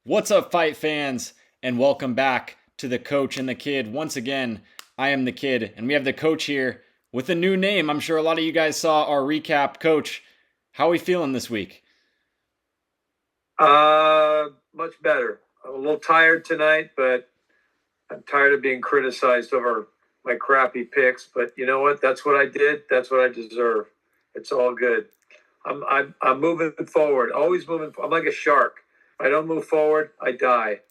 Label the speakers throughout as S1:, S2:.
S1: What's up, fight fans, and welcome back to the Coach and the Kid. Once again, I am the Kid, and we have the Coach here with a new name. I'm sure a lot of you guys saw our recap. Coach, how are we feeling this week?
S2: Much better. I'm a little tired tonight, but I'm tired of being criticized over my crappy picks. But you know what? That's what I did. That's what I deserve. It's all good. I'm moving forward. Always moving. I'm like a shark. If I don't move forward, I die.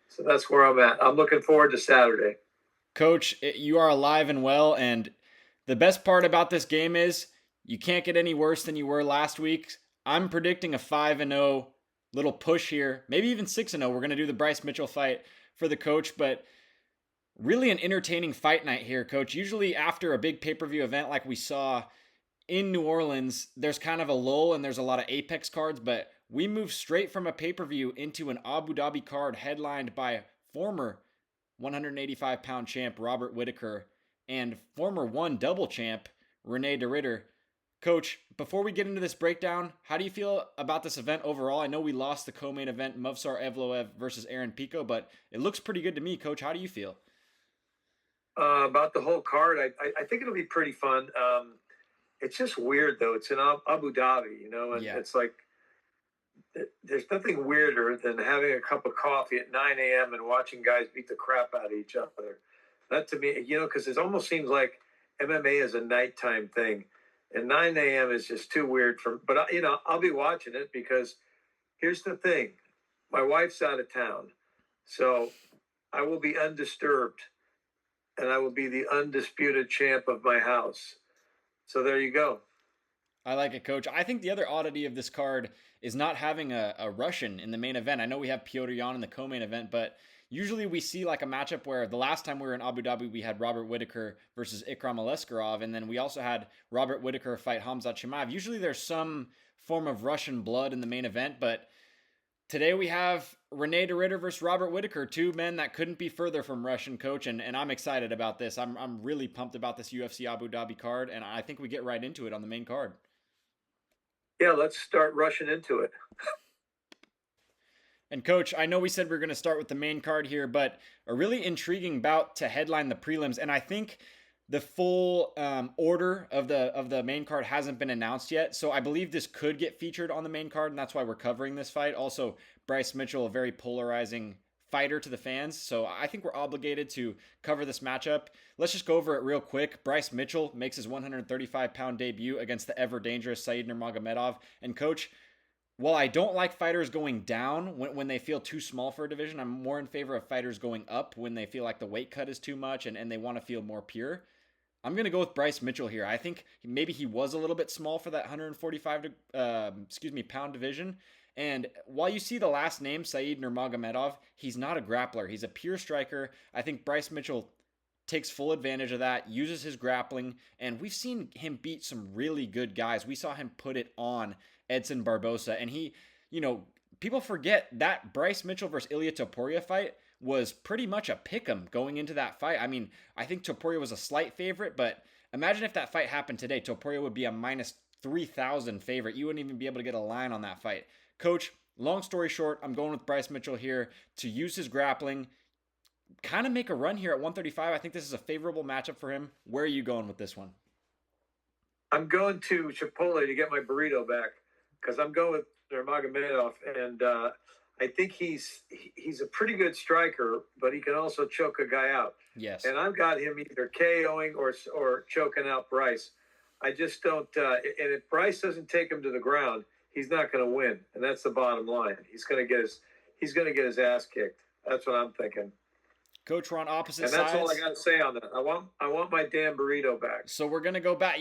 S2: So that's where I'm at. I'm looking forward to Saturday.
S1: Coach, you are alive and well, and the best part about this game is you can't get any worse than you were last week. I'm predicting a 5-0 little push here, maybe even 6-0. We're going to do the Bryce Mitchell fight for the Coach, but really an entertaining fight night here, Coach. Usually after a big pay-per-view event like we saw in New Orleans, there's kind of a lull and there's a lot of Apex cards, but we move straight from a pay-per-view into an Abu Dhabi card headlined by former 185-pound champ Robert Whittaker and former one double champ Rene de Ridder. Coach, before we get into this breakdown, how do you feel about this event overall? I know we lost the co-main event, Movsar Evloev versus Aaron Pico, but it looks pretty good to me. Coach, how do you feel?
S2: About the whole card, I think it'll be pretty fun. It's just weird, though. It's in Abu Dhabi, and
S1: Yeah.
S2: it's like there's nothing weirder than having a cup of coffee at 9 a.m. and watching guys beat the crap out of each other. That to me, because it almost seems like MMA is a nighttime thing, and 9 a.m. is just too weird for. But I'll be watching it because here's the thing: my wife's out of town, so I will be undisturbed, and I will be the undisputed champ of my house. So there you go.
S1: I like it, Coach. I think the other oddity of this card is not having a Russian in the main event. I know we have Piotr Yan in the co-main event, but usually we see like a matchup where the last time we were in Abu Dhabi, we had Robert Whittaker versus Ikram Aleskarov, and then we also had Robert Whittaker fight Hamzat Chimaev. Usually there's some form of Russian blood in the main event, but today we have Rene de Ridder versus Robert Whittaker, two men that couldn't be further from Russian, Coach, and I'm excited about this. I'm really pumped about this UFC Abu Dhabi card, and I think we get right into it on the main card.
S2: Yeah, let's start rushing into it.
S1: And Coach, I know we said we are going to start with the main card here, but a really intriguing bout to headline the prelims, and I think the full order of the main card hasn't been announced yet. So I believe this could get featured on the main card, and that's why we're covering this fight. Also, Bryce Mitchell, a very polarizing fighter to the fans, so I think we're obligated to cover this matchup. Let's just go over it real quick. Bryce Mitchell makes his 135-pound debut against the ever-dangerous Said Nurmagomedov. And Coach, while I don't like fighters going down when they feel too small for a division, I'm more in favor of fighters going up when they feel like the weight cut is too much and they want to feel more pure. I'm going to go with Bryce Mitchell here. I think maybe he was a little bit small for that 145 pound division. And while you see the last name, Said Nurmagomedov, he's not a grappler. He's a pure striker. I think Bryce Mitchell takes full advantage of that, uses his grappling, and we've seen him beat some really good guys. We saw him put it on Edson Barbosa, and people forget that Bryce Mitchell versus Ilia Topuria fight was pretty much a pick'em going into that fight. I mean, I think Topuria was a slight favorite, but imagine if that fight happened today. Topuria would be a minus 3,000 favorite. You wouldn't even be able to get a line on that fight. Coach, long story short, I'm going with Bryce Mitchell here to use his grappling, kind of make a run here at 135. I think this is a favorable matchup for him. Where are you going with this one?
S2: I'm going to Chipotle to get my burrito back because I'm going with Nurmagomedov, and I think he's a pretty good striker, but he can also choke a guy out.
S1: Yes.
S2: And I've got him either KOing or choking out Bryce. I just don't. And if Bryce doesn't take him to the ground, he's not going to win, and that's the bottom line. He's going to get his ass kicked. That's what I'm thinking.
S1: Coach, we're on opposite
S2: and
S1: sides.
S2: that's all I got to say on that. I want my damn burrito back.
S1: So we're gonna go back.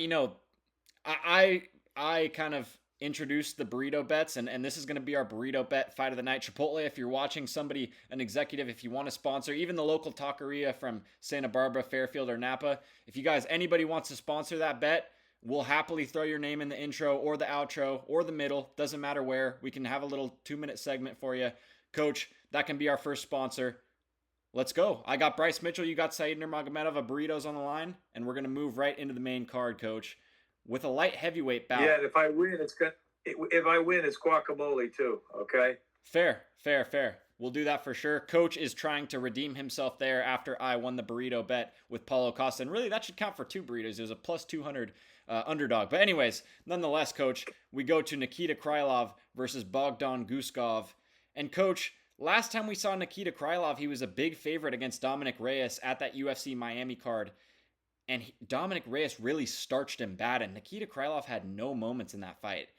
S1: I kind of introduced the burrito bets, and this is gonna be our burrito bet fight of the night. Chipotle, if you're watching, somebody, an executive, if you want to sponsor, even the local taqueria from Santa Barbara, Fairfield, or Napa, if you guys, anybody wants to sponsor that bet, we'll happily throw your name in the intro or the outro or the middle. Doesn't matter where. We can have a little 2-minute segment for you. Coach, that can be our first sponsor. Let's go. I got Bryce Mitchell. You got Said Nurmagomedov. A burrito's on the line, and we're going to move right into the main card, Coach, with a light heavyweight bout.
S2: Yeah, and if I win, it's guacamole too, okay?
S1: Fair. We'll do that for sure. Coach is trying to redeem himself there after I won the burrito bet with Paulo Costa. And really, that should count for 2 burritos. It was a plus 200 underdog. But anyways, nonetheless, Coach, we go to Nikita Krylov versus Bogdan Guskov. And Coach, last time we saw Nikita Krylov, he was a big favorite against Dominic Reyes at that UFC Miami card. And Dominic Reyes really starched him bad, and Nikita Krylov had no moments in that fight.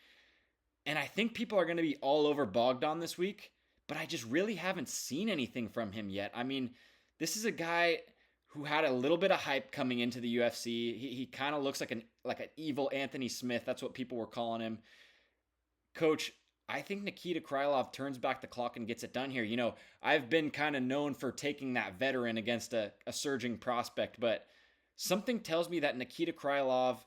S1: And I think people are going to be all over Bogdan this week, but I just really haven't seen anything from him yet. I mean, this is a guy who had a little bit of hype coming into the UFC. He kind of looks like an evil Anthony Smith. That's what people were calling him. Coach, I think Nikita Krylov turns back the clock and gets it done here. You know, I've been kind of known for taking that veteran against a surging prospect, but something tells me that Nikita Krylov,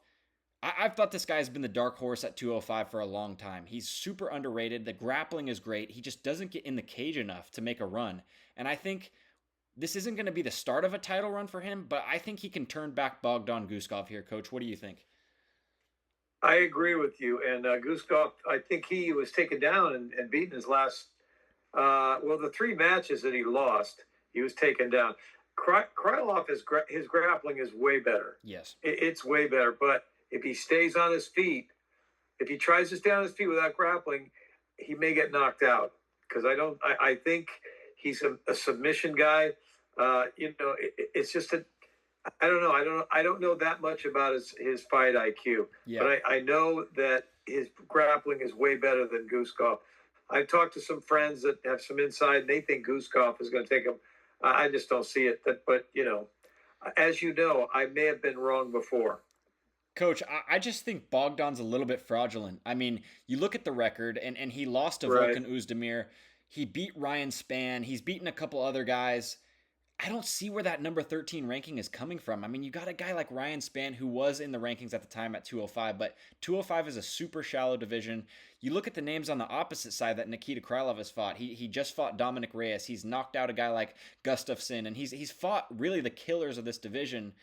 S1: I've thought this guy's been the dark horse at 205 for a long time. He's super underrated. The grappling is great. He just doesn't get in the cage enough to make a run. And I think this isn't going to be the start of a title run for him, but I think he can turn back Bogdan Guskov here, Coach. What do you think?
S2: I agree with you. And Guskov, I think he was taken down and beaten his last, the 3 matches that he lost, he was taken down. Krylov, his grappling is way better.
S1: Yes.
S2: It's way better. But if he stays on his feet, if he tries to stay on his feet without grappling, he may get knocked out. Because I think he's a submission guy. It's just I don't know. I don't know that much about his fight IQ.
S1: Yeah.
S2: But I know that his grappling is way better than Guskov. I've talked to some friends that have some insight, and they think Guskov is going to take him. I just don't see it. But, as you know, I may have been wrong before.
S1: Coach, I just think Bogdan's a little bit fraudulent. I mean, you look at the record, and he lost to Volkan Oezdemir. He beat Ryan Spann. He's beaten a couple other guys. I don't see where that number 13 ranking is coming from. I mean, you got a guy like Ryan Spann who was in the rankings at the time at 205, but 205 is a super shallow division. You look at the names on the opposite side that Nikita Krylov has fought. He just fought Dominic Reyes. He's knocked out a guy like Gustafsson, and he's fought really the killers of this division.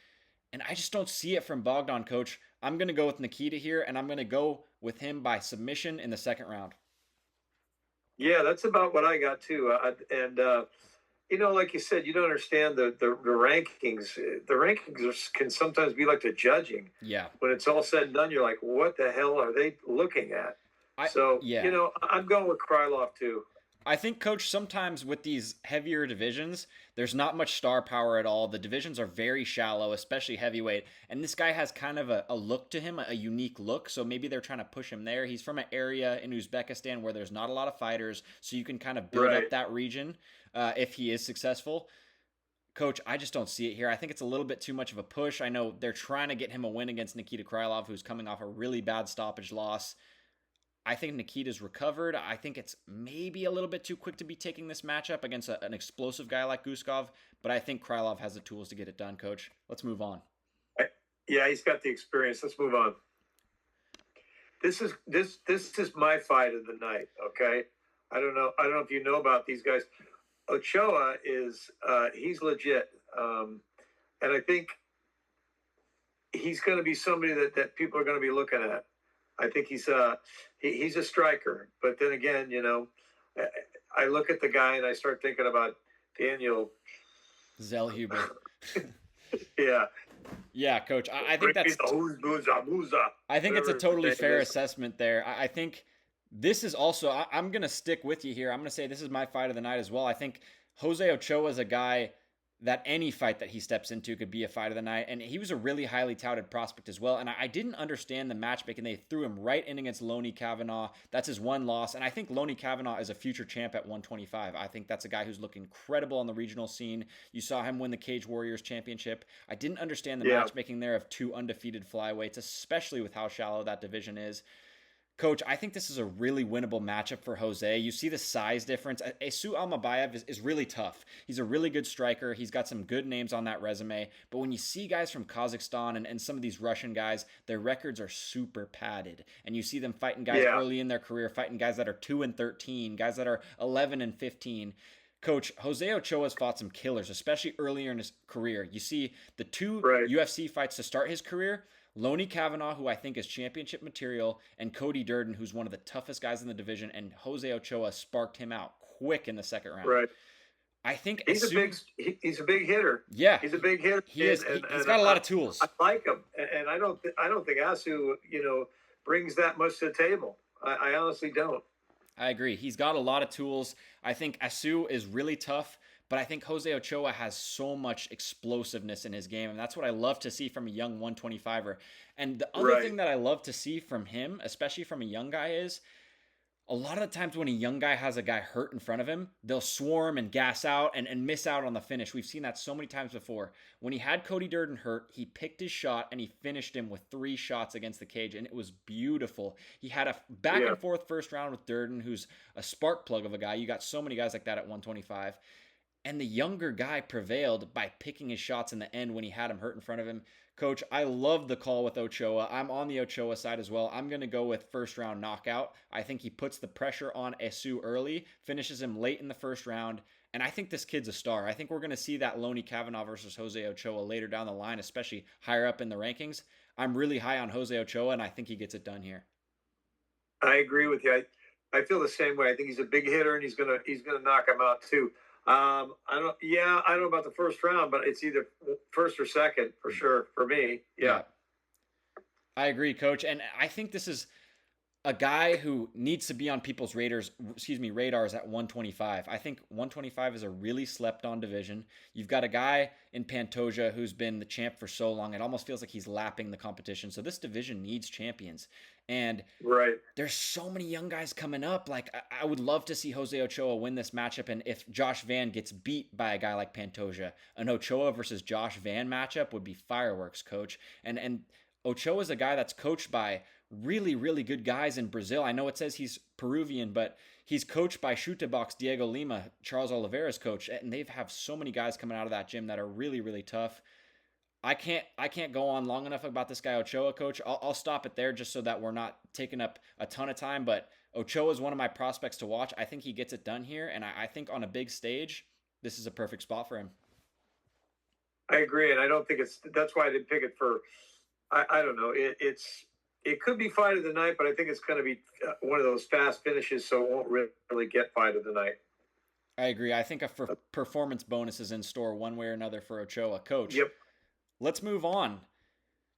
S1: And I just don't see it from Bogdan, Coach. I'm going to go with Nikita here, and I'm going to go with him by submission in the second round.
S2: Yeah, that's about what I got too. Like you said, you don't understand the rankings. The rankings can sometimes be like the judging.
S1: Yeah.
S2: When it's all said and done, you're like, what the hell are they looking at? I'm going with Krylov too.
S1: I think, Coach, sometimes with these heavier divisions, there's not much star power at all. The divisions are very shallow, especially heavyweight. And this guy has kind of a look to him, a unique look. So maybe they're trying to push him there. He's from an area in Uzbekistan where there's not a lot of fighters. So you can kind of build up that region if he is successful. Coach, I just don't see it here. I think it's a little bit too much of a push. I know they're trying to get him a win against Nikita Krylov, who's coming off a really bad stoppage loss. I think Nikita's recovered. I think it's maybe a little bit too quick to be taking this matchup against an explosive guy like Guskov, but I think Krylov has the tools to get it done, Coach. Let's move on.
S2: Yeah, he's got the experience. Let's move on. This is my fight of the night, okay? I don't know if you know about these guys. Ochoa is he's legit. And I think he's going to be somebody that people are going to be looking at. I think he's a striker, but then again, I look at the guy and I start thinking about Daniel
S1: Zellhuber.
S2: Yeah,
S1: Coach. I think that's. I think it's a totally fair assessment there. I think this is also. I'm gonna stick with you here. I'm gonna say this is my fight of the night as well. I think Jose Ochoa is a guy that any fight that he steps into could be a fight of the night. And he was a really highly touted prospect as well. And I didn't understand the matchmaking. They threw him right in against Loney Kavanaugh. That's his one loss. And I think Loney Kavanaugh is a future champ at 125. I think that's a guy who's looking incredible on the regional scene. You saw him win the Cage Warriors championship. I didn't understand the matchmaking there of 2 undefeated flyweights, especially with how shallow that division is. Coach, I think this is a really winnable matchup for Jose. You see the size difference. Asu Almabayev is really tough. He's a really good striker. He's got some good names on that resume. But when you see guys from Kazakhstan and some of these Russian guys, their records are super padded. And you see them fighting guys early in their career, fighting guys that are 2-13, guys that are 11-15. Coach, Jose Ochoa has fought some killers, especially earlier in his career. You see the 2 UFC fights to start his career, Loney Kavanaugh, who I think is championship material, and Cody Durden, who's one of the toughest guys in the division, and Jose Ochoa sparked him out quick in the second round.
S2: Right.
S1: I think
S2: he's a big hitter.
S1: Yeah,
S2: he's a big hitter.
S1: He's got a lot of tools.
S2: I like him, and I don't think Asu brings that much to the table. I honestly don't.
S1: I agree. He's got a lot of tools. I think Asu is really tough, but I think Jose Ochoa has so much explosiveness in his game, and that's what I love to see from a young 125er. And the other thing that I love to see from him, especially from a young guy, is a lot of the times when a young guy has a guy hurt in front of him, they'll swarm and gas out and miss out on the finish. We've seen that so many times before. When he had Cody Durden hurt, he picked his shot and he finished him with 3 shots against the cage, and it was beautiful. He had a back and forth first round with Durden, who's a spark plug of a guy. You got so many guys like that at 125. And the younger guy prevailed by picking his shots in the end when he had him hurt in front of him. Coach, I love the call with Ochoa. I'm on the Ochoa side as well. I'm going to go with first round knockout. I think he puts the pressure on Asu early, finishes him late in the first round, and I think this kid's a star. I think we're going to see that Loney Kavanaugh versus Jose Ochoa later down the line, especially higher up in the rankings. I'm really high on Jose Ochoa, and I think he gets it done here.
S2: I agree with you. I feel the same way. I think he's a big hitter, and he's gonna knock him out too. I don't know about the first round, but it's either first or second for sure for me. Yeah.
S1: I agree, Coach. And I think this is a guy who needs to be on people's radars at 125. I think 125 is a really slept on division. You've got a guy in Pantoja who's been the champ for so long. It almost feels like he's lapping the competition. So this division needs champions. And there's so many young guys coming up. Like, I would love to see Jose Ochoa win this matchup. And if Josh Van gets beat by a guy like Pantoja, an Ochoa versus Josh Van matchup would be fireworks, Coach. And Ochoa is a guy that's coached by really, really good guys in Brazil. I know it says he's Peruvian, but he's coached by Chute Box Diego Lima, Charles Oliveira's coach. And they have so many guys coming out of that gym that are really, really tough. I can't go on long enough about this guy Ochoa, Coach. I'll stop it there just so that we're not taking up a ton of time. But Ochoa is one of my prospects to watch. I think he gets it done here, and I think on a big stage, this is a perfect spot for him.
S2: I agree, and I don't think that's why I didn't pick it for. I don't know. It could be fight of the night, but I think it's going to be one of those fast finishes, so it won't really get fight of the night.
S1: I agree. I think a performance bonus is in store one way or another for Ochoa, Coach.
S2: Yep.
S1: Let's move on.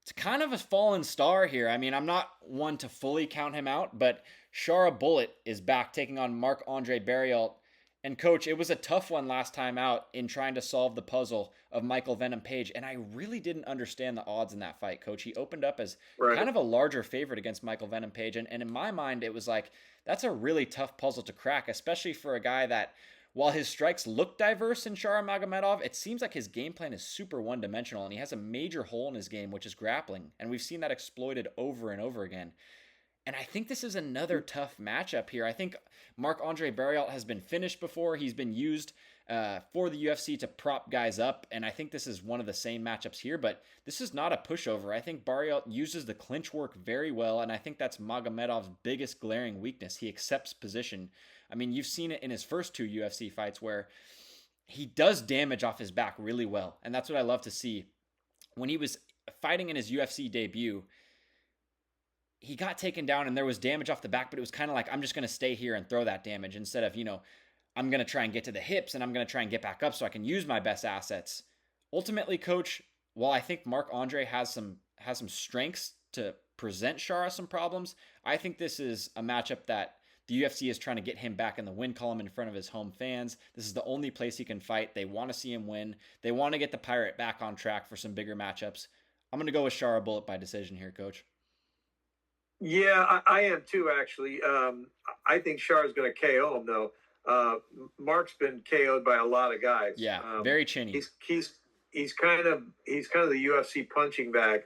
S1: It's kind of a fallen star here. I mean, I'm not one to fully count him out, but Shara Bullet is back taking on Marc-Andre Barriault. And Coach, it was a tough one last time out in trying to solve the puzzle of Michael Venom Page. And I really didn't understand the odds in that fight, Coach. He opened up as kind of a larger favorite against Michael Venom Page. And in my mind, it was like, that's a really tough puzzle to crack, especially for a guy that, while his strikes look diverse in Shara Magomedov, it seems like his game plan is super one-dimensional, and he has a major hole in his game, which is grappling. And we've seen that exploited over and over again. And I think this is another tough matchup here. I think Marc-Andre Barriault has been finished before. He's been used for the UFC to prop guys up, and I think this is one of the same matchups here, but this is not a pushover. I think Barriault uses the clinch work very well, and I think that's Magomedov's biggest glaring weakness. He accepts position. I mean, you've seen it in his first 2 UFC fights where he does damage off his back really well. And that's what I love to see. When he was fighting in his UFC debut, he got taken down and there was damage off the back, but it was kind of like, I'm just going to stay here and throw that damage instead of, I'm going to try and get to the hips and I'm going to try and get back up so I can use my best assets. Ultimately, Coach, while I think Marc-Andre has some strengths to present Shara some problems, I think this is a matchup that the UFC is trying to get him back in the win column in front of his home fans. This is the only place he can fight. They want to see him win. They want to get the Pirate back on track for some bigger matchups. I'm going to go with Shara Bullet by decision here, Coach.
S2: Yeah, I am too, actually. I think Shara's going to KO him, though. Mark's been KO'd by a lot of guys.
S1: Yeah, very chinny.
S2: He's kind of the UFC punching bag,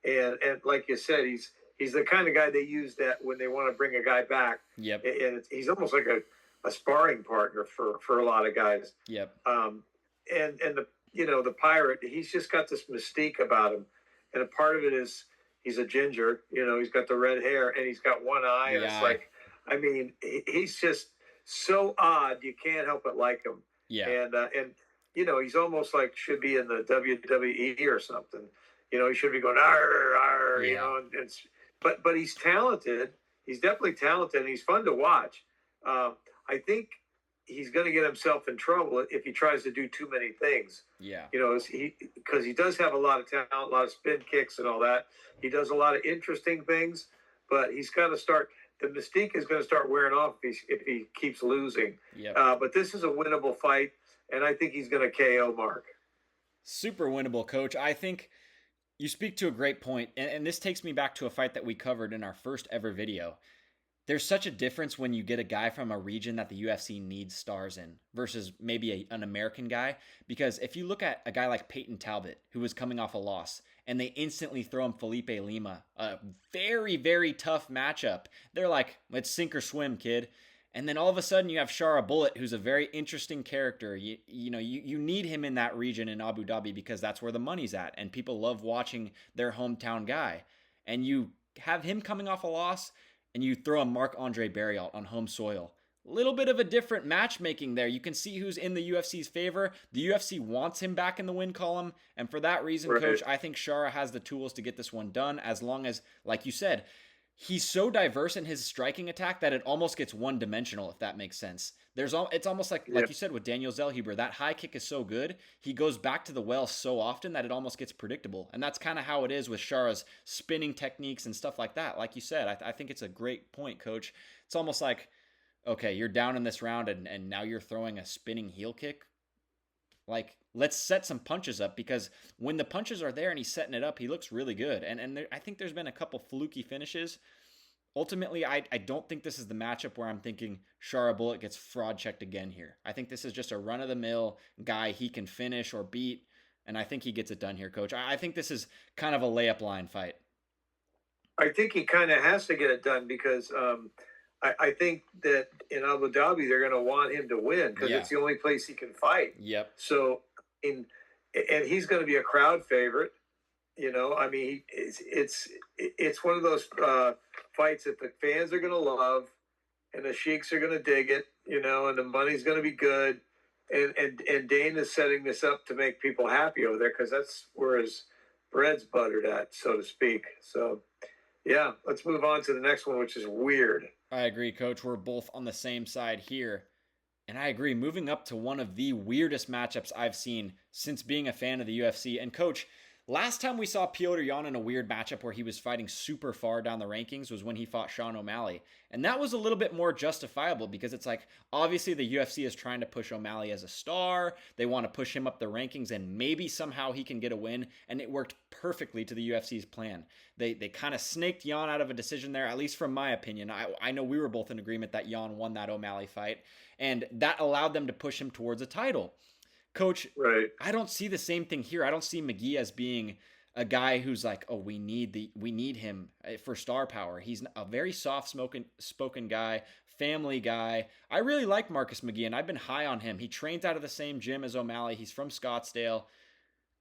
S2: and like you said, he's the kind of guy they use that when they want to bring a guy back.
S1: Yep.
S2: And he's almost like a sparring partner for a lot of guys.
S1: Yep.
S2: And the Pirate, he's just got this mystique about him, and a part of it is he's a ginger. He's got the red hair and he's got one eye, and it's like, I mean, he's just so odd. You can't help but like him.
S1: Yeah.
S2: And he's almost like should be in the WWE or something. He should be going arr, arr, and but he's talented. He's definitely talented, and he's fun to watch. I think he's going to get himself in trouble if he tries to do too many things.
S1: Yeah.
S2: Because he does have a lot of talent, a lot of spin kicks and all that. He does a lot of interesting things, but he's got to start. The mystique is going to start wearing off if he keeps losing.
S1: Yep.
S2: But this is a winnable fight, and I think he's going to KO Mark.
S1: Super winnable, Coach. I think you speak to a great point, and this takes me back to a fight that we covered in our first ever video. There's such a difference when you get a guy from a region that the UFC needs stars in versus maybe an American guy. Because if you look at a guy like Peyton Talbot, who was coming off a loss, and they instantly throw him Felipe Lima, a very, very tough matchup, they're like, let's sink or swim, kid. And then all of a sudden you have Shara Bullet, who's a very interesting character. You need him in that region in Abu Dhabi because that's where the money's at, and people love watching their hometown guy. And you have him coming off a loss, and you throw a Marc-Andre Barriault on home soil. A little bit of a different matchmaking there. You can see who's in the UFC's favor. The UFC wants him back in the win column, and for that reason, right, Coach, I think Shara has the tools to get this one done, as long as, like you said, he's so diverse in his striking attack that it almost gets one-dimensional, if that makes sense. It's almost like you said with Daniel Zellhuber, that high kick is so good, he goes back to the well so often that it almost gets predictable. And that's kind of how it is with Shara's spinning techniques and stuff like that. Like you said, I think it's a great point, Coach. It's almost like, okay, you're down in this round and now you're throwing a spinning heel kick. Like, let's set some punches up, because when the punches are there and he's setting it up, he looks really good. And I think there's been a couple fluky finishes. Ultimately, I don't think this is the matchup where I'm thinking Shara Bullet gets fraud checked again here. I think this is just a run-of-the-mill guy he can finish or beat, and I think he gets it done here, Coach. I think this is kind of a layup line fight.
S2: I think he kind of has to get it done because I think that in Abu Dhabi they're going to want him to win because it's the only place he can fight.
S1: Yep.
S2: So, and he's going to be a crowd favorite. I mean, it's one of those fights that the fans are going to love, and the sheiks are going to dig it, and the money's going to be good, and Dane is setting this up to make people happy over there because that's where his bread's buttered at, so to speak. So, yeah, let's move on to the next one, which is weird.
S1: I agree, Coach. We're both on the same side here. And I agree, moving up to one of the weirdest matchups I've seen since being a fan of the UFC. And Coach, last time we saw Petr Yan in a weird matchup where he was fighting super far down the rankings was when he fought Sean O'Malley. And that was a little bit more justifiable because it's like, obviously the UFC is trying to push O'Malley as a star. They want to push him up the rankings and maybe somehow he can get a win. And it worked perfectly to the UFC's plan. They kind of snaked Yan out of a decision there, at least from my opinion. I know we were both in agreement that Yan won that O'Malley fight. And that allowed them to push him towards a title. Coach, right. I don't see the same thing here. I don't see McGee as being a guy who's like, oh, we need him for star power. He's a very soft-spoken guy, family guy. I really like Marcus McGee, and I've been high on him. He trains out of the same gym as O'Malley. He's from Scottsdale.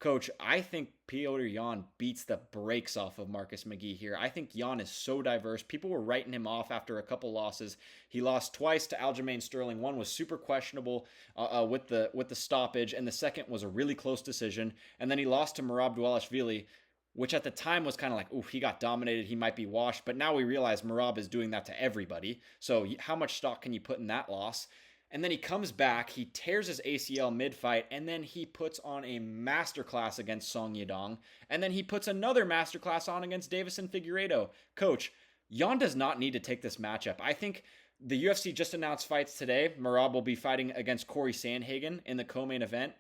S1: Coach, I think Petr Yan beats the brakes off of Marcus McGee here. I think Yan is so diverse. People were writing him off after a couple losses. He lost twice to Aljamain Sterling. One was super questionable with the stoppage, and the second was a really close decision. And then he lost to Merab Dvalishvili, which at the time was kind of like, ooh, he got dominated. He might be washed. But now we realize Merab is doing that to everybody. So how much stock can you put in that loss? And then he comes back, he tears his ACL mid-fight, and then he puts on a masterclass against Song Yadong, and then he puts another masterclass on against Davison Figueiredo. Coach, Yan does not need to take this matchup. I think the UFC just announced fights today. Merab will be fighting against Corey Sandhagen in the co-main event.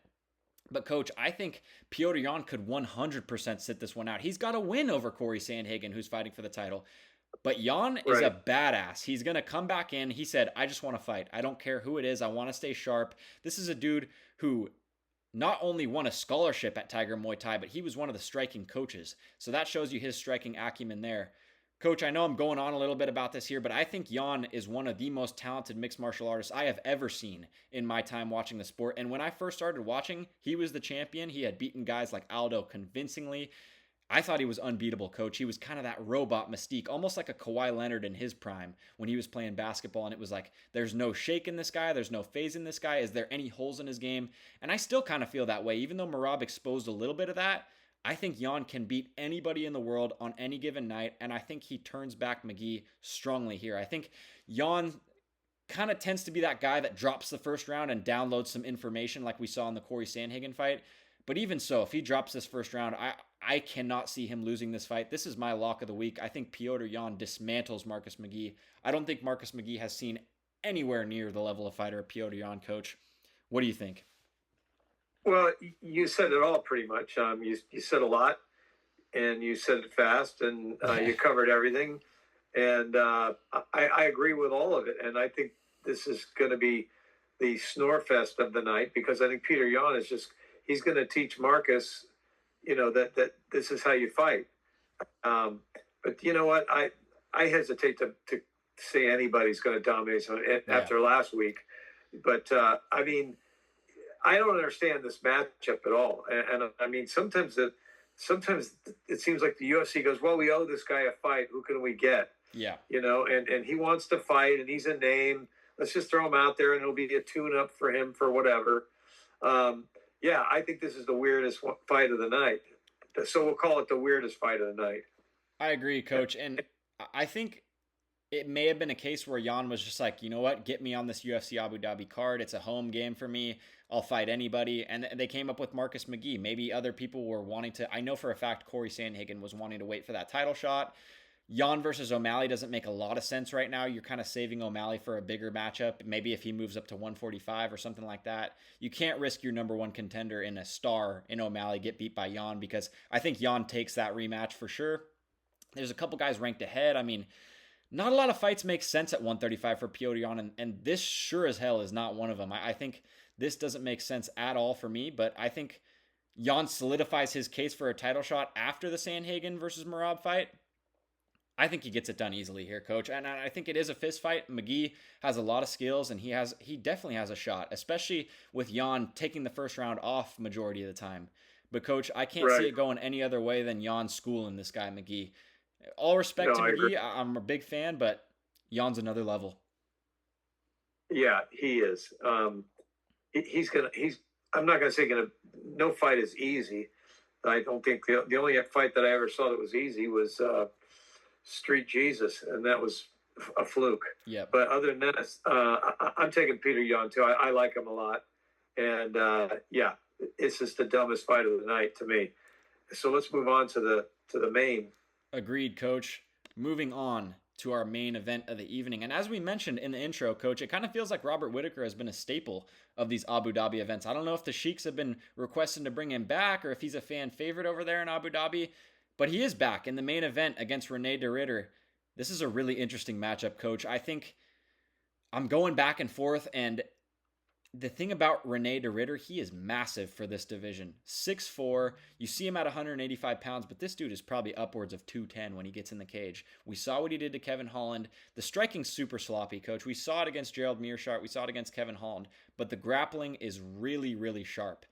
S1: But, Coach, I think Petr Yan could 100% sit this one out. He's got a win over Corey Sandhagen, who's fighting for the title. But Yan is a badass. He's going to come back in. He said, I just want to fight. I don't care who it is. I want to stay sharp. This is a dude who not only won a scholarship at Tiger Muay Thai, but he was one of the striking coaches. So that shows you his striking acumen there. Coach, I know I'm going on a little bit about this here, but I think Yan is one of the most talented mixed martial artists I have ever seen in my time watching the sport. And when I first started watching, he was the champion. He had beaten guys like Aldo convincingly. I thought he was unbeatable, Coach. He was kind of that robot mystique, almost like a Kawhi Leonard in his prime when he was playing basketball. And it was like, there's no shake in this guy. There's no phase in this guy. Is there any holes in his game? And I still kind of feel that way. Even though Merab exposed a little bit of that, I think Yan can beat anybody in the world on any given night. And I think he turns back McGee strongly here. I think Yan kind of tends to be that guy that drops the first round and downloads some information like we saw in the Corey Sandhagen fight. But even so, if he drops this first round, I cannot see him losing this fight. This is my lock of the week. I think Petr Yan dismantles Marcus McGee. I don't think Marcus McGee has seen anywhere near the level of fighter of Petr Yan, Coach. What do you think?
S2: Well, you said it all pretty much. You said a lot, and you said it fast, and you covered everything. And I agree with all of it. And I think this is going to be the snore fest of the night, because I think Petr Yan is he's going to teach Marcus, that this is how you fight. But you know what? I hesitate to say anybody's going to dominate after last week. But I mean, I don't understand this matchup at all. And I mean, sometimes it seems like the UFC goes, well, we owe this guy a fight. Who can we get?
S1: Yeah.
S2: And he wants to fight, and he's a name. Let's just throw him out there, and it'll be a tune-up for him for whatever. Yeah, I think this is the weirdest fight of the night. So we'll call it the weirdest fight of the night.
S1: I agree, Coach. And I think it may have been a case where Yan was just like, you know what, get me on this UFC Abu Dhabi card. It's a home game for me. I'll fight anybody. And they came up with Marcus McGee. Maybe other people were wanting to. I know for a fact Corey Sandhagen was wanting to wait for that title shot. Yan versus O'Malley doesn't make a lot of sense right now. You're kind of saving O'Malley for a bigger matchup. Maybe if he moves up to 145 or something like that. You can't risk your number one contender in a star in O'Malley get beat by Yan, because I think Yan takes that rematch for sure. There's a couple guys ranked ahead. I mean, not a lot of fights make sense at 135 for Petr Yan, and this sure as hell is not one of them. I think this doesn't make sense at all for me, but I think Yan solidifies his case for a title shot after the Sandhagen versus Merab fight. I think he gets it done easily here, Coach. And I think it is a fist fight. McGee has a lot of skills, and he definitely has a shot, especially with Yan taking the first round off majority of the time. But, Coach, I can't see it going any other way than Yan schooling this guy, McGee. All respect to McGee. I'm a big fan, but Yan's another level.
S2: Yeah, he is. I'm not going to say no fight is easy. I don't think the only fight that I ever saw that was easy was Street Jesus, and that was a fluke.
S1: Yeah.
S2: But other than that, I'm taking Petr Yan too. I like him a lot, and yeah, it's just the dumbest fight of the night to me. So let's move on to the main.
S1: Agreed, Coach. Moving on to our main event of the evening, and as we mentioned in the intro, Coach, it kind of feels like Robert Whittaker has been a staple of these Abu Dhabi events. I don't know if the Sheiks have been requesting to bring him back, or if he's a fan favorite over there in Abu Dhabi. But he is back in the main event against Rene de Ridder. This is a really interesting matchup, Coach. I think I'm going back and forth, and the thing about Rene de Ridder, he is massive for this division. 6'4", you see him at 185 pounds, but this dude is probably upwards of 210 when he gets in the cage. We saw what he did to Kevin Holland. The striking's super sloppy, Coach. We saw it against Gerald Meerschaert. We saw it against Kevin Holland. But the grappling is really, really sharp.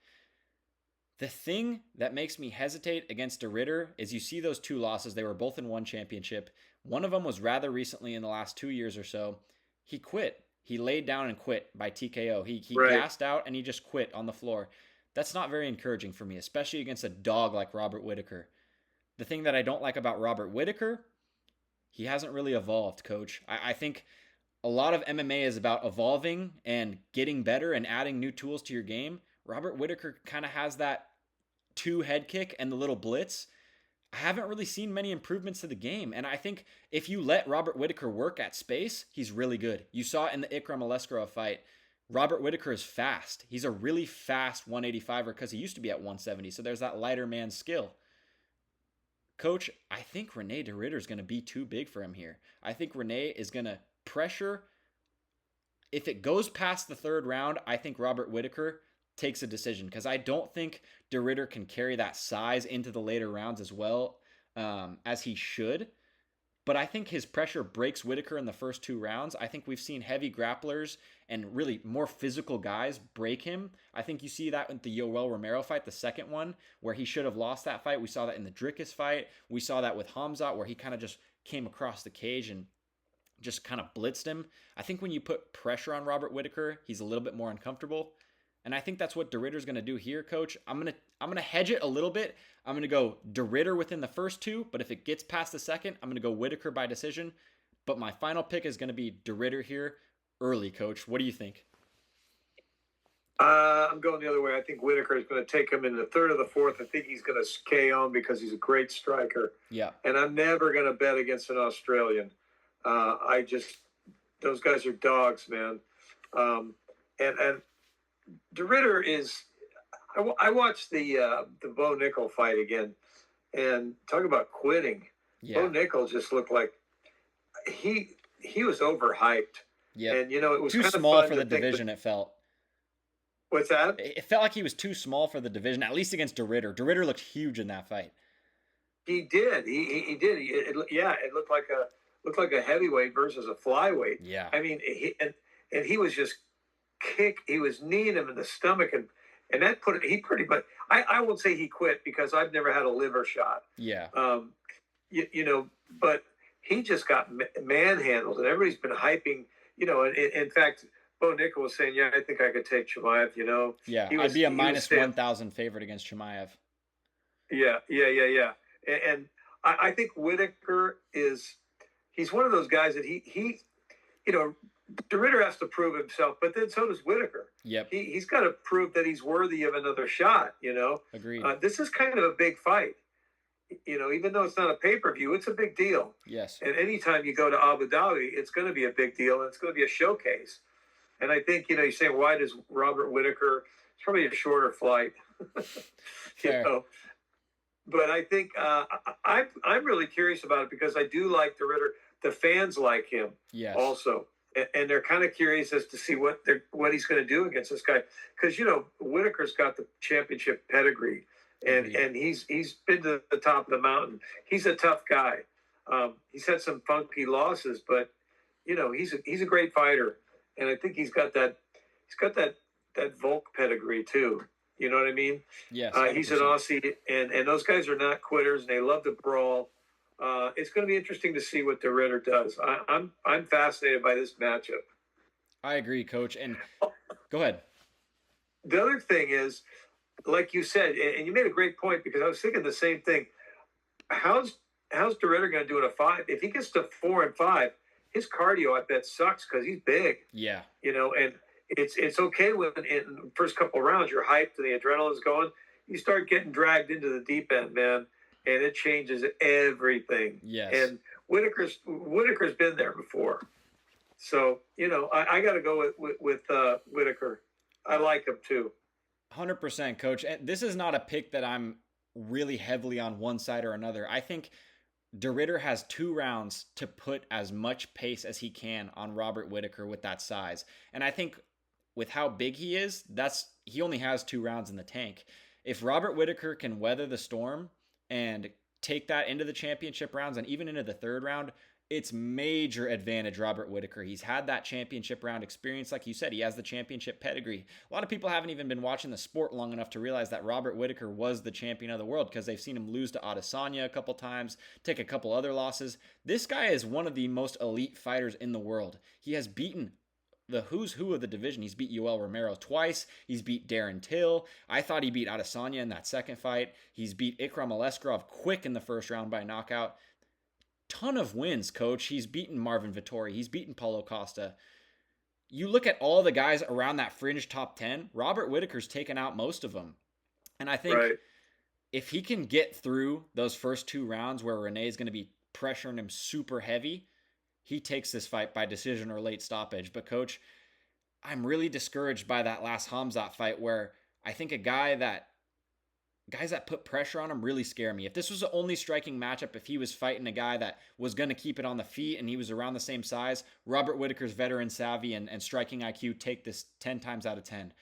S1: The thing that makes me hesitate against de Ridder is you see those two losses. They were both in one championship. One of them was rather recently in the last 2 years or so. He quit. He laid down and quit by TKO. He gassed out and he just quit on the floor. That's not very encouraging for me, especially against a dog like Robert Whittaker. The thing that I don't like about Robert Whittaker, he hasn't really evolved, Coach. I think a lot of MMA is about evolving and getting better and adding new tools to your game. Robert Whittaker kind of has that 2 head kick and the little blitz. I haven't really seen many improvements to the game. And I think if you let Robert Whittaker work at space, he's really good. You saw it in the Ikram Aleskarov fight. Robert Whittaker is fast. He's a really fast 185er because he used to be at 170. So there's that lighter man skill. Coach, I think Rene de Ridder is going to be too big for him here. I think Rene is going to pressure. If it goes past the 3rd round, I think Robert Whittaker takes a decision, because I don't think de Ridder can carry that size into the later rounds as well as he should. But I think his pressure breaks Whittaker in the first 2 rounds. I think we've seen heavy grapplers and really more physical guys break him. I think you see that in the Yoel Romero fight, the second one, where he should have lost that fight. We saw that in the Dricus fight. We saw that with Hamzat, where he kind of just came across the cage and just kind of blitzed him. I think when you put pressure on Robert Whittaker, he's a little bit more uncomfortable. And I think that's what de Ridder's going to do here, Coach. I'm gonna hedge it a little bit. I'm going to go de Ridder within the first 2, but if it gets past the second, I'm going to go Whittaker by decision. But my final pick is going to be de Ridder here early, Coach. What do you think?
S2: I'm going the other way. I think Whittaker is going to take him in the third or the fourth. I think he's going to KO him because he's a great striker.
S1: Yeah.
S2: And I'm never going to bet against an Australian. Those guys are dogs, man. And De Ridder is. I watched the Bo Nickel fight again, and talk about quitting.
S1: Yeah.
S2: Bo Nickel just looked like he was overhyped.
S1: Yeah.
S2: And it was
S1: too
S2: kind
S1: small
S2: of fun
S1: for the division. It felt.
S2: What's that?
S1: It felt like he was too small for the division, at least against De Ridder. De Ridder looked huge in that fight.
S2: He did. He did. It looked like a heavyweight versus a flyweight.
S1: Yeah.
S2: I mean, he was just he was kneeing him in the stomach, and that he pretty much. I won't say he quit because I've never had a liver shot.
S1: Yeah.
S2: But he just got manhandled, and everybody's been hyping. In fact, Bo Nickel was saying, "Yeah, I think I could take Chimaev."
S1: Yeah, I'd be a minus 1,000 favorite against Chimaev.
S2: Yeah. And I think Whittaker he's one of those guys that he De Ridder has to prove himself, but then so does Whittaker.
S1: Yep.
S2: He's got to prove that he's worthy of another shot.
S1: Agreed.
S2: This is kind of a big fight. Even though it's not a pay-per-view, it's a big deal.
S1: Yes.
S2: And anytime you go to Abu Dhabi, it's going to be a big deal, and it's going to be a showcase. And I think, you're saying, why does Robert Whittaker, it's probably a shorter flight,
S1: Fair.
S2: But I think I'm really curious about it because I do like De Ridder. The fans like him also. And they're kind of curious as to see what he's going to do against this guy. Because, Whittaker's got the championship pedigree. And he's been to the top of the mountain. He's a tough guy. He's had some funky losses, but he's a great fighter, and I think he's got that Volk pedigree too. You know what I mean?
S1: Yes.
S2: He's an Aussie, and those guys are not quitters, and they love to brawl. It's going to be interesting to see what De Ridder does. I'm fascinated by this matchup.
S1: I agree, Coach. And go ahead.
S2: The other thing is, like you said, and you made a great point because I was thinking the same thing. How's De Ridder going to do in a 5? If he gets to 4 and 5, his cardio I bet sucks because he's big.
S1: Yeah.
S2: And it's okay when in the first couple of rounds you're hyped and the adrenaline's going. You start getting dragged into the deep end, man, and it changes everything.
S1: Yes.
S2: And Whittaker's been there before, so I got to go with Whittaker. I like him too.
S1: 100%, Coach. And this is not a pick that I'm really heavily on one side or another. I think De Ridder has 2 rounds to put as much pace as he can on Robert Whittaker with that size. And I think with how big he is, he only has 2 rounds in the tank. If Robert Whittaker can weather the storm and take that into the championship rounds and even into the 3rd round, it's major advantage Robert Whittaker. He's had that championship round experience. Like you said, he has the championship pedigree. A lot of people haven't even been watching the sport long enough to realize that Robert Whittaker was the champion of the world because they've seen him lose to Adesanya a couple times, take a couple other losses. This guy is one of the most elite fighters in the world. He has beaten the who's who of the division. He's beat Yoel Romero twice. He's beat Darren Till. I thought he beat Adesanya in that second fight. He's beat Ikram Aleskrov quick in the first round by knockout. Ton of wins, Coach. He's beaten Marvin Vettori. He's beaten Paulo Costa. You look at all the guys around that fringe top 10, Robert Whittaker's taken out most of them. And I think if he can get through those first 2 rounds where Renee's going to be pressuring him super heavy, he takes this fight by decision or late stoppage. But, Coach, I'm really discouraged by that last Hamzat fight where I think guys that put pressure on him really scare me. If this was the only striking matchup, if he was fighting a guy that was going to keep it on the feet and he was around the same size, Robert Whittaker's veteran savvy and striking IQ take this 10 times out of 10.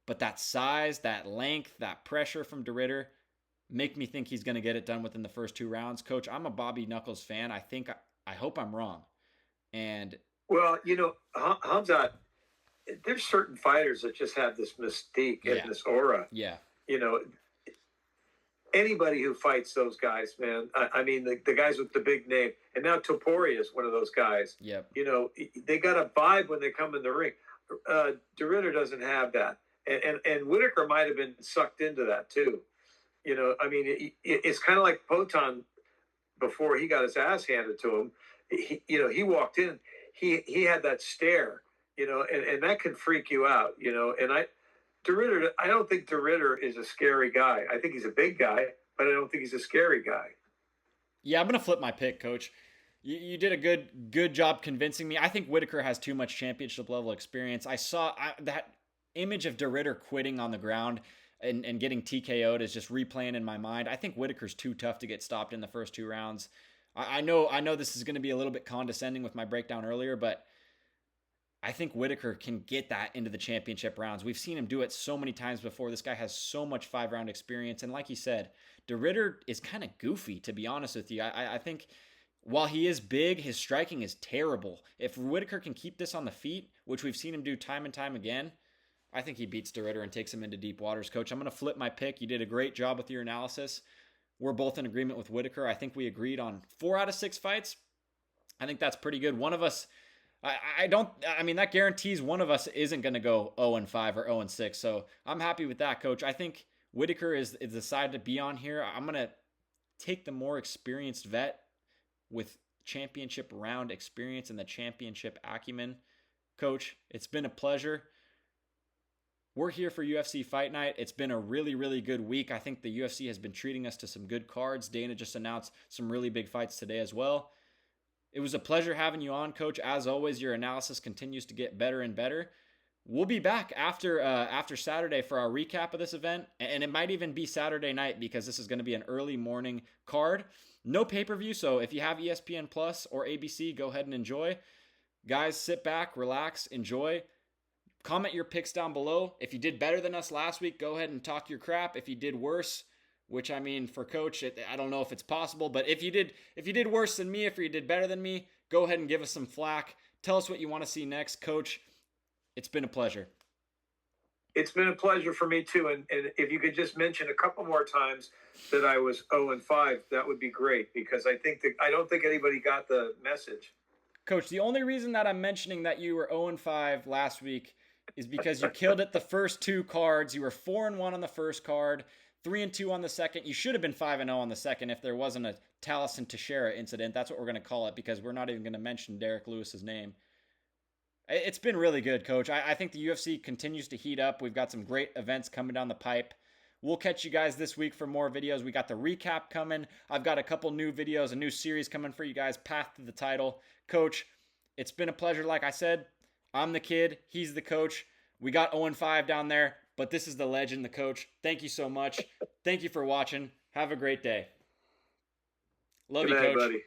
S1: But that size, that length, that pressure from De Ridder make me think he's going to get it done within the first 2 rounds. Coach, I'm a Bobby Knuckles fan. I hope I'm wrong. And
S2: well, Hamzat, there's certain fighters that just have this mystique and this aura.
S1: Yeah.
S2: Anybody who fights those guys, man. I mean, the guys with the big name, and now Topuria is one of those guys.
S1: Yep.
S2: They got a vibe when they come in the ring. De Ridder doesn't have that, and Whittaker might have been sucked into that too. I mean, it's kind of like Potan before he got his ass handed to him. He walked in, he had that stare, and that can freak you out, and I don't think DeRitter is a scary guy. I think he's a big guy, but I don't think he's a scary guy.
S1: Yeah, I'm gonna flip my pick, Coach. You did a good job convincing me. I think Whittaker has too much championship level experience. I saw that image of DeRitter quitting on the ground and getting TKO'd is just replaying in my mind. I think Whittaker's too tough to get stopped in the first 2 rounds. I know this is going to be a little bit condescending with my breakdown earlier, but I think Whittaker can get that into the championship rounds. We've seen him do it so many times before. This guy has so much 5-round experience. And like you said, DeRitter is kind of goofy, to be honest with you. I think while he is big, his striking is terrible. If Whittaker can keep this on the feet, which we've seen him do time and time again, I think he beats DeRitter and takes him into deep waters. Coach, I'm going to flip my pick. You did a great job with your analysis. We're both in agreement with Whittaker. I think we agreed on 4 out of 6 fights. I think that's pretty good. One of us, that guarantees one of us isn't going to go 0-5 or 0-6. So I'm happy with that, Coach. I think Whittaker is the side to be on here. I'm going to take the more experienced vet with championship round experience and the championship acumen. Coach, it's been a pleasure. We're here for UFC Fight Night. It's been a really, really good week. I think the UFC has been treating us to some good cards. Dana just announced some really big fights today as well. It was a pleasure having you on, Coach. As always, your analysis continues to get better and better. We'll be back after Saturday for our recap of this event, and it might even be Saturday night because this is going to be an early morning card. No pay-per-view, so if you have ESPN Plus or ABC, go ahead and enjoy. Guys, sit back, relax, enjoy. Comment your picks down below. If you did better than us last week, go ahead and talk your crap. If you did worse, which I mean for Coach, I don't know if it's possible, but if you did worse than me, if you did better than me, go ahead and give us some flack. Tell us what you want to see next, Coach. It's been a pleasure.
S2: It's been a pleasure for me too. And if you could just mention a couple more times that I was 0-5, that would be great, because I don't think anybody got the message.
S1: Coach, the only reason that I'm mentioning that you were 0-5 last week is because you killed it the first 2 cards. You were 4-1 on the first card, 3-2 on the second. You should have been 5-0 on the second if there wasn't a Taliesin Teixeira incident. That's what we're going to call it, because we're not even going to mention Derek Lewis's name. It's been really good, Coach. I think the UFC continues to heat up. We've got some great events coming down the pipe. We'll catch you guys this week for more videos. We got the recap coming. I've got a couple new videos, a new series coming for you guys, Path to the Title. Coach, it's been a pleasure. Like I said, I'm the kid. He's the coach. We got 0-5 down there, but this is the legend, the coach. Thank you so much. Thank you for watching. Have a great day. Love you, Coach.
S2: Buddy.